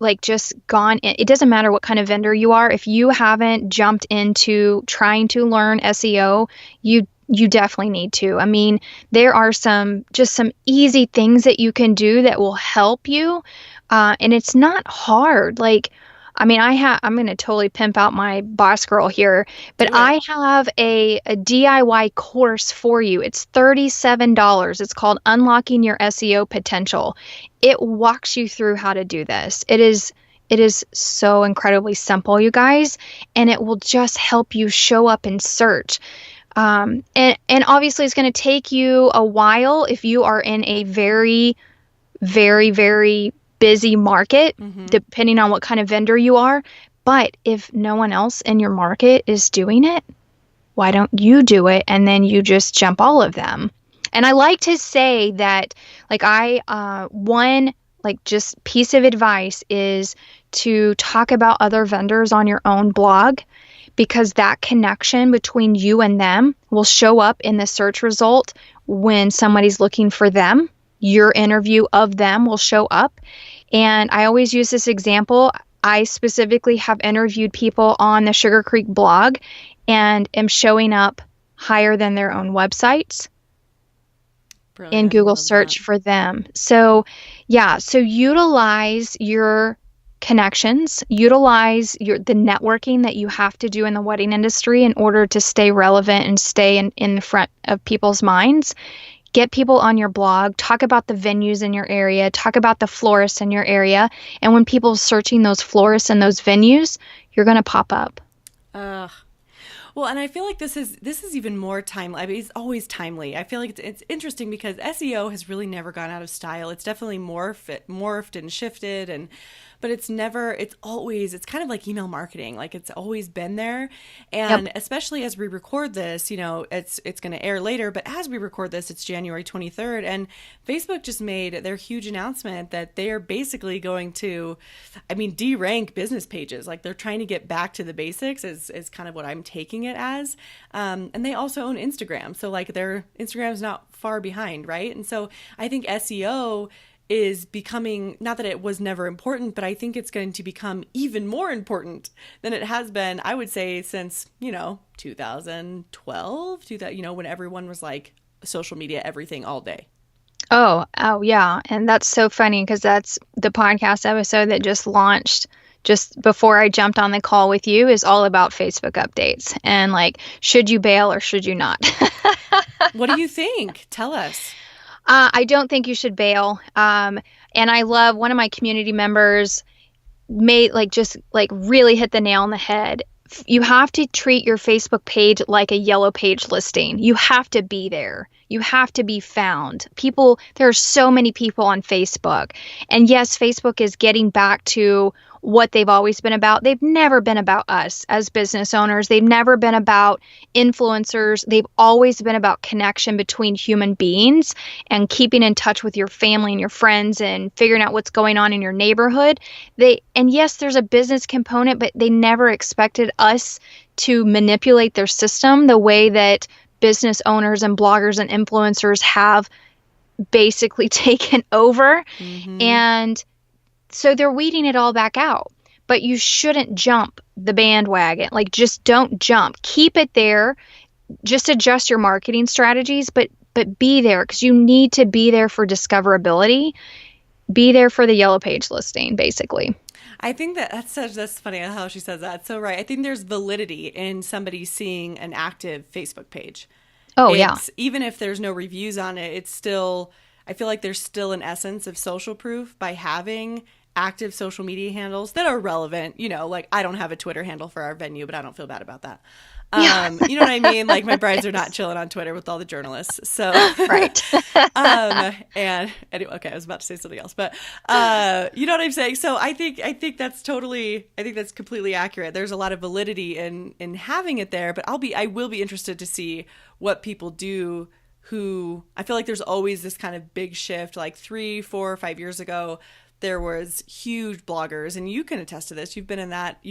like just gone in, it doesn't matter what kind of vendor you are. If you haven't jumped into trying to learn SEO, you definitely need to. I mean, there are some easy things that you can do that will help you. And it's not hard. Like, I mean, I'm going to totally pimp out my boss girl here, but I have a DIY course for you. It's $37. It's called Unlocking Your SEO Potential. It walks you through how to do this. It is so incredibly simple, you guys, and it will just help you show up in search. And obviously it's going to take you a while if you are in a very, very, very busy market, depending on what kind of vendor you are. But if no one else in your market is doing it, why don't you do it? And then you just jump all of them. And I like to say that, like, one, like, just piece of advice is to talk about other vendors on your own blog, because that connection between you and them will show up in the search result when somebody's looking for them. Your interview of them will show up. And I always use this example. I specifically have interviewed people on the Sugar Creek blog and am showing up higher than their own websites. Brilliant. In Google search for them. So yeah, so utilize your connections, utilize the networking that you have to do in the wedding industry in order to stay relevant and stay in the front of people's minds. Get people on your blog, talk about the venues in your area, talk about the florists in your area. And when people are searching those florists and those venues, you're going to pop up. Well, and I feel like this is even more timely. I mean, it's always timely. I feel like it's interesting because SEO has really never gone out of style. It's definitely morphed and shifted, but it's kind of like email marketing. Like, it's always been there. And especially as we record this, it's going to air later, but as we record this, it's January 23rd. And Facebook just made their huge announcement that they are basically going to, de-rank business pages. Like, they're trying to get back to the basics is kind of what I'm taking it as. And they also own Instagram. So, like, their Instagram's not far behind, right? And so I think SEO is becoming, not that it was never important, but I think it's going to become even more important than it has been, I would say, since, 2012, when everyone was like social media, everything all day. Oh, yeah. And that's so funny because that's the podcast episode that just launched just before I jumped on the call with you is all about Facebook updates and, like, should you bail or should you not? What do you think? Tell us. I don't think you should bail. And I love one of my community members really hit the nail on the head. You have to treat your Facebook page like a yellow page listing. You have to be there. You have to be found. There are so many people on Facebook. And yes, Facebook is getting back to what they've always been about. They've never been about us as business owners. They've never been about influencers. They've always been about connection between human beings and keeping in touch with your family and your friends and figuring out what's going on in your neighborhood. And yes, there's a business component, but they never expected us to manipulate their system the way that business owners and bloggers and influencers have basically taken over. Mm-hmm. And so they're weeding it all back out, but you shouldn't jump the bandwagon. Like, just don't jump. Keep it there. Just adjust your marketing strategies, but be there because you need to be there for discoverability. Be there for the yellow page listing, basically. I think that's funny how she says that. So right. I think there's validity in somebody seeing an active Facebook page. Oh, yeah. Even if there's no reviews on it, it's still, I feel like there's still an essence of social proof by having active social media handles that are relevant. Like, I don't have a Twitter handle for our venue, but I don't feel bad about that. You know what I mean? Like, my brides are not chilling on Twitter with all the journalists. So, right. And anyway, okay, I was about to say something else, but, you know what I'm saying? So I think that's completely accurate. There's a lot of validity in having it there, but I will be interested to see what people do who, I feel like there's always this kind of big shift, like 3, 4, 5 years ago. There was huge bloggers, and you can attest to this. You've been in that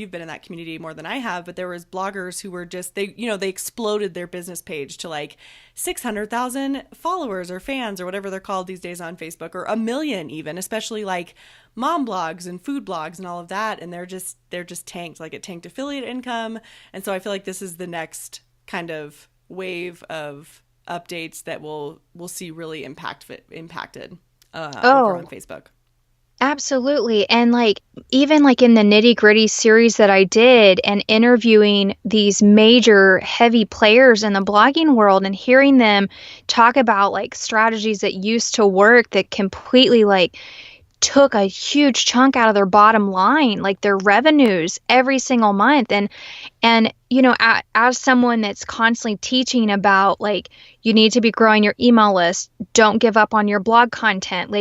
community more than I have, but there was bloggers who were just, they exploded their business page to like 600,000 followers or fans or whatever they're called these days on Facebook, or 1 million even, especially like mom blogs and food blogs and all of that. And they're just tanked, like it tanked affiliate income. And so I feel like this is the next kind of wave of updates that we'll see really impacted over on Facebook. Absolutely. And even in the nitty gritty series that I did and interviewing these major heavy players in the blogging world and hearing them talk about strategies that used to work that completely took a huge chunk out of their bottom line, their revenues every single month. And as someone that's constantly teaching about you need to be growing your email list, don't give up on your blog content,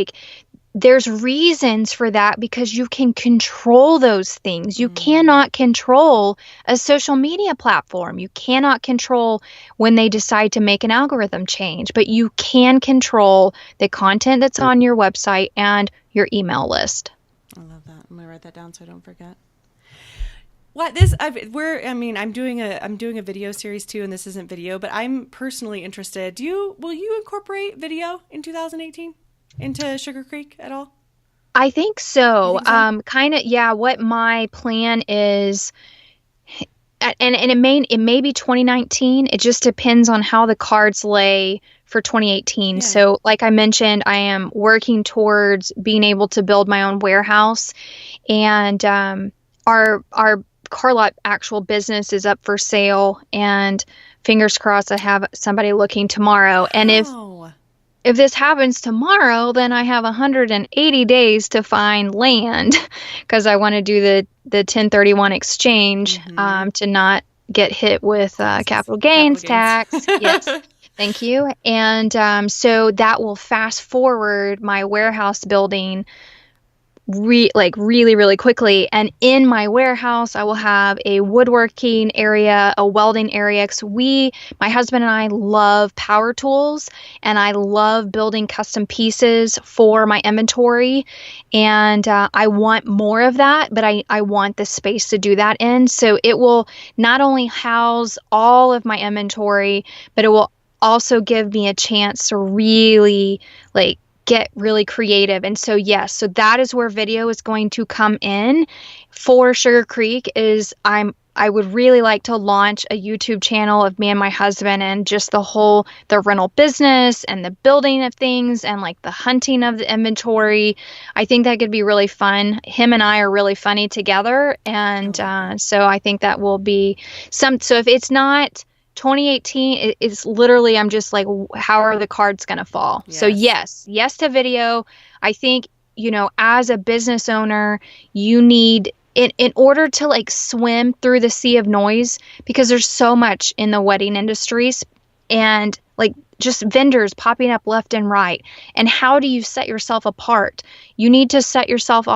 there's reasons for that because you can control those things. You cannot control a social media platform. You cannot control when they decide to make an algorithm change, but you can control the content that's on your website and your email list. I love that. I'm gonna write that down so I don't forget. I'm doing a video series too, and this isn't video, but I'm personally interested. Will you incorporate video in 2018 into Sugar Creek at all? I think so. You think so? Kind of, yeah. What my plan is, and it may be 2019. It just depends on how the cards lay for 2018. Yeah. So, like I mentioned, I am working towards being able to build my own warehouse, and our car lot actual business is up for sale, and fingers crossed I have somebody looking tomorrow. Wow. And if this happens tomorrow, then I have 180 days to find land because I want to do the 1031 exchange to not get hit with capital gains tax. Yes. Thank you. And so that will fast forward my warehouse building really, really quickly. And in my warehouse, I will have a woodworking area, a welding area. Because my husband and I love power tools, and I love building custom pieces for my inventory. And I want more of that, but I want the space to do that in. So it will not only house all of my inventory, but it will also give me a chance to really get really creative. And so, yes, so that is where video is going to come in for Sugar Creek. I would really like to launch a YouTube channel of me and my husband and just the rental business and the building of things and the hunting of the inventory. I think that could be really fun. Him and I are really funny together. And so I think that will be so if it's not 2018, it's literally, I'm just like, how are the cards going to fall? Yes. So yes to video. I think, as a business owner, you need, in order to swim through the sea of noise, because there's so much in the wedding industries and just vendors popping up left and right. And how do you set yourself apart? You need to set yourself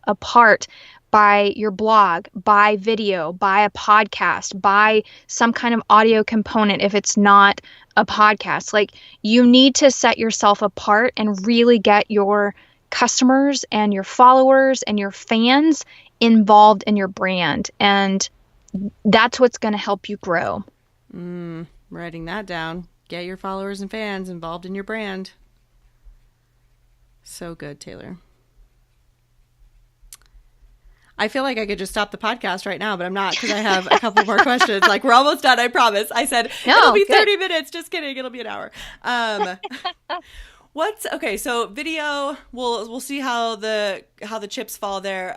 apart by your blog, by video, by a podcast, by some kind of audio component if it's not a podcast. You need to set yourself apart and really get your customers and your followers and your fans involved in your brand. And that's what's going to help you grow. Writing that down. Get your followers and fans involved in your brand. So good, Taylor. I feel like I could just stop the podcast right now, but I'm not, because I have a couple more questions. We're almost done, I promise. I said it'll be 30 minutes. Just kidding. It'll be an hour. So video, we'll see how the chips fall there.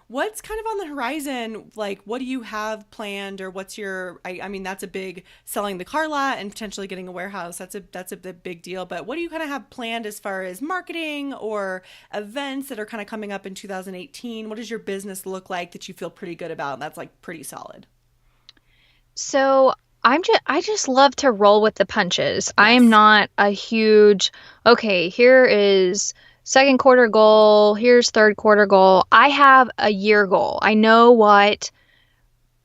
What's kind of on the horizon? What do you have planned, or what's your, I mean, that's a big, selling the car lot and potentially getting a warehouse. That's a big deal. But what do you kind of have planned as far as marketing or events that are kind of coming up in 2018? What does your business look like that you feel pretty good about? That's pretty solid. So I just love to roll with the punches. Yes. I am not a huge, okay, here is second quarter goal, here's third quarter goal. I have a year goal. I know what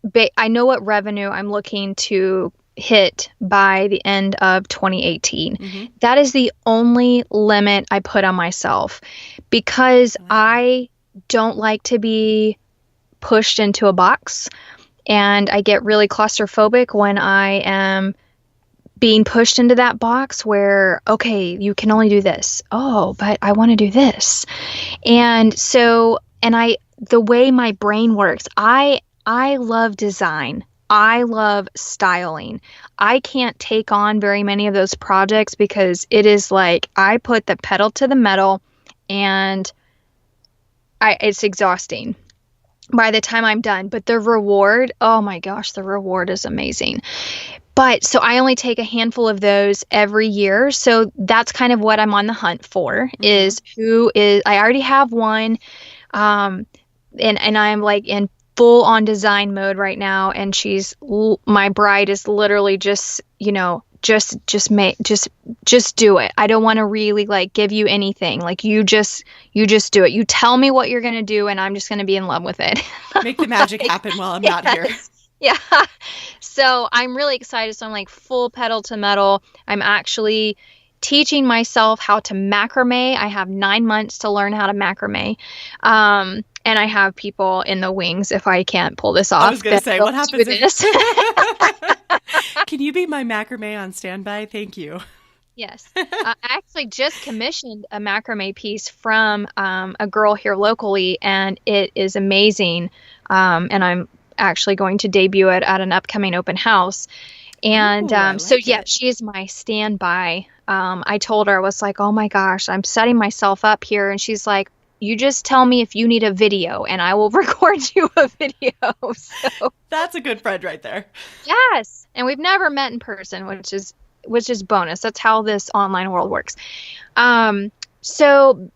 revenue I'm looking to hit by the end of 2018. Mm-hmm. That is the only limit I put on myself, because I don't like to be pushed into a box, and I get really claustrophobic when I am being pushed into that box where, okay, you can only do this. Oh, but I want to do this. And so, the way my brain works, I love design. I love styling. I can't take on very many of those projects because it is I put the pedal to the metal, and it's exhausting by the time I'm done. But the reward, oh my gosh, the reward is amazing. But so I only take a handful of those every year. So that's kind of what I'm on the hunt for, mm-hmm. I already have one. And I'm in full on design mode right now. And my bride is literally just, just do it. I don't want to really like give you anything. Like you just do it. You tell me what you're going to do and I'm just going to be in love with it. Make the magic happen while I'm not here. Yeah. So I'm really excited. So I'm like full pedal to metal. I'm actually teaching myself how to macrame. I have 9 months to learn how to macrame. And I have people in the wings if I can't pull this off. I was going to say, what happens if... Can you be my macrame on standby? Thank you. Yes. I actually just commissioned a macrame piece from a girl here locally, and it is amazing. And I'm actually going to debut it at an upcoming open house. And she's my standby. I told her, I was like, oh my gosh, I'm setting myself up here. And she's like, you just tell me if you need a video and I will record you a video. So that's a good friend right there. Yes. And we've never met in person, which is bonus. That's how this online world works. So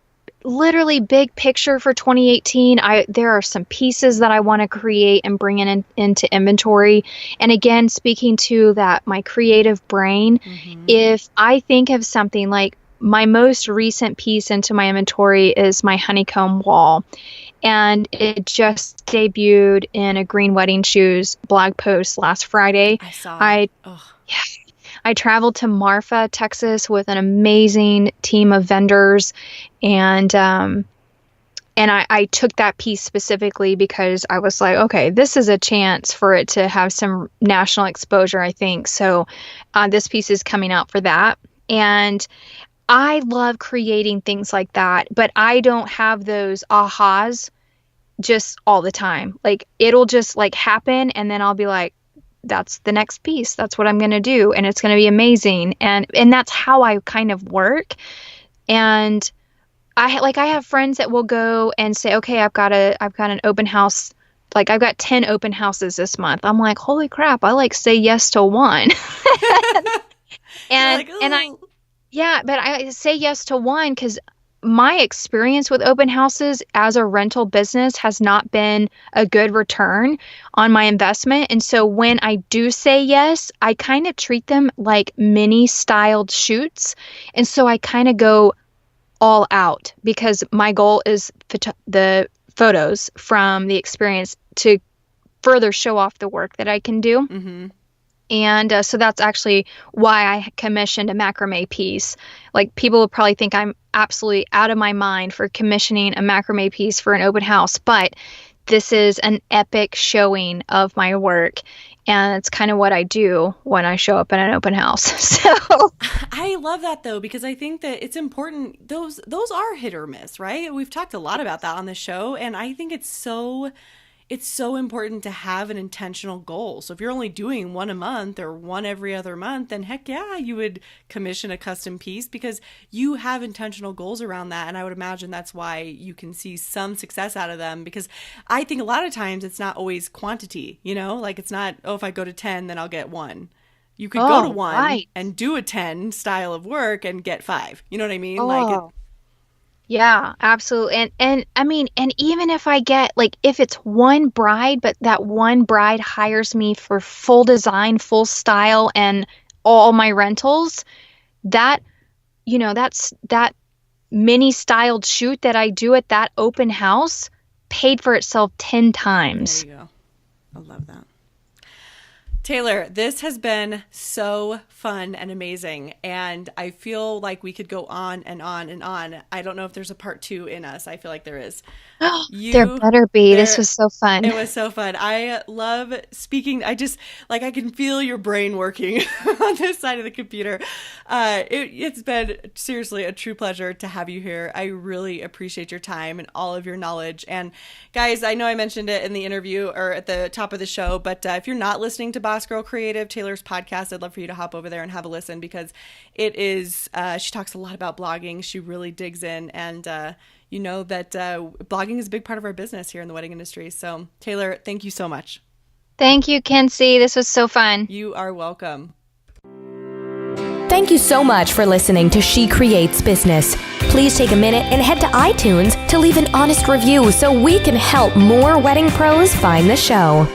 literally big picture for 2018. There are some pieces that I want to create and bring into inventory. And again, speaking to that, my creative brain, if I think of something like my most recent piece into my inventory is my honeycomb wall. And it just debuted in a Green Wedding Shoes blog post last Friday. I saw I traveled to Marfa, Texas with an amazing team of vendors. And I took that piece specifically because I was like, okay, this is a chance for it to have some national exposure, I think. So this piece is coming out for that. And I love creating things like that, but I don't have those ahas just all the time. Like it'll just like happen and then I'll be like, that's the next piece. That's what I'm going to do. And it's going to be amazing. And that's how I kind of work. And I have friends that will go and say, okay, I've got an open house. Like I've got 10 open houses this month. I'm like, holy crap. I like say yes to one. But I say yes to one because my experience with open houses as a rental business has not been a good return on my investment. And so when I do say yes, I kind of treat them like mini styled shoots. And so I kind of go all out because my goal is the photos from the experience to further show off the work that I can do. Mm-hmm. And so that's actually why I commissioned a macrame piece. Like people will probably think I'm absolutely out of my mind for commissioning a macrame piece for an open house, but this is an epic showing of my work. And it's kind of what I do when I show up at an open house. So I love that though, because I think that it's important. Those are hit or miss, right? We've talked a lot about that on the show. And I think it's so important to have an intentional goal. So if you're only doing one a month or one every other month, then heck yeah, you would commission a custom piece because you have intentional goals around that. And I would imagine that's why you can see some success out of them, because I think a lot of times it's not always quantity, like it's not, if I go to 10, then I'll get 1. You could go to 1 and do a 10 style of work and get 5. You know what I mean? Yeah, absolutely. And I mean, and even if I get if it's one bride, but that one bride hires me for full design, full style and all my rentals, that that mini styled shoot that I do at that open house paid for itself 10 times. There you go. I love that. Taylor, this has been so fun and amazing, and I feel like we could go on and on and on. I don't know if there's a part 2 in us. I feel like there is. There better be. This was so fun. It was so fun. I love speaking. I just, I can feel your brain working on this side of the computer. It's been seriously a true pleasure to have you here. I really appreciate your time and all of your knowledge. And guys, I know I mentioned it in the interview or at the top of the show, but if you're not listening to Boss Girl Creative, Taylor's podcast, I'd love for you to hop over there and have a listen, because it is, she talks a lot about blogging. She really digs in, and you know that blogging is a big part of our business here in the wedding industry. So Taylor, thank you so much. Thank you, Kenzie. This was so fun. You are welcome. Thank you so much for listening to She Creates Business. Please take a minute and head to iTunes to leave an honest review so we can help more wedding pros find the show.